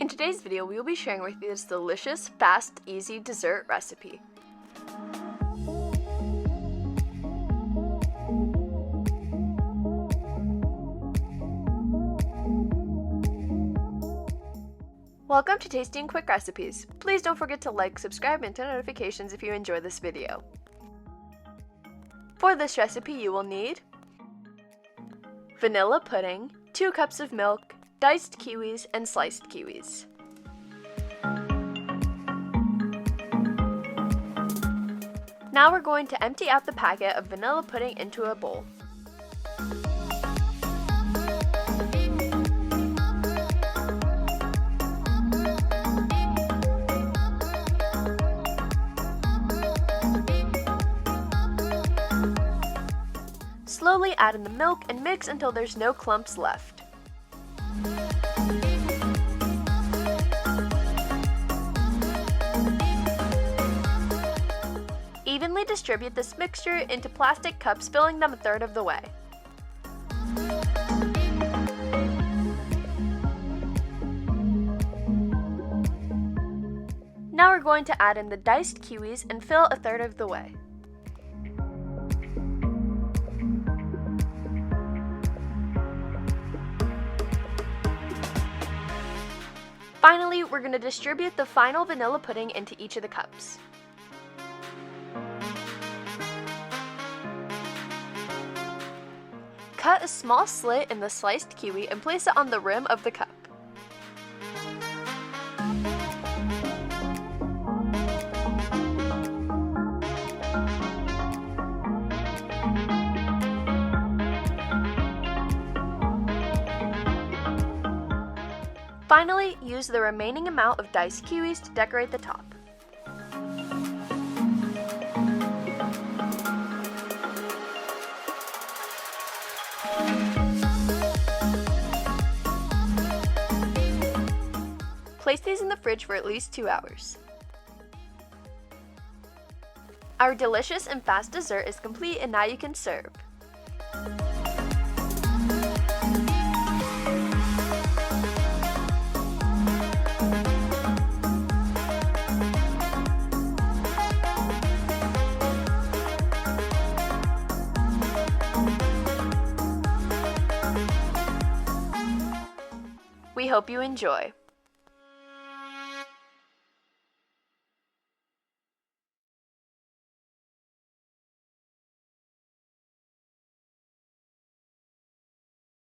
In today's video, we will be sharing with you this delicious, fast, easy dessert recipe. Welcome to Tasty and Quick Recipes. Please don't forget to like, subscribe, and turn on notifications if you enjoy this video. For this recipe, you will need vanilla pudding, 2 cups of milk, diced kiwis, and sliced kiwis. Now we're going to empty out the packet of vanilla pudding into a bowl. Slowly add in the milk and mix until there's no clumps left. Evenly distribute this mixture into plastic cups, filling them a third of the way. Now we're going to add in the diced kiwis and fill a third of the way. Finally, we're going to distribute the final vanilla pudding into each of the cups. Cut a small slit in the sliced kiwi and place it on the rim of the cup. Finally, use the remaining amount of diced kiwis to decorate the top. Place these in the fridge for at least 2 hours. Our delicious and fast dessert is complete, and now you can serve. We hope you enjoy.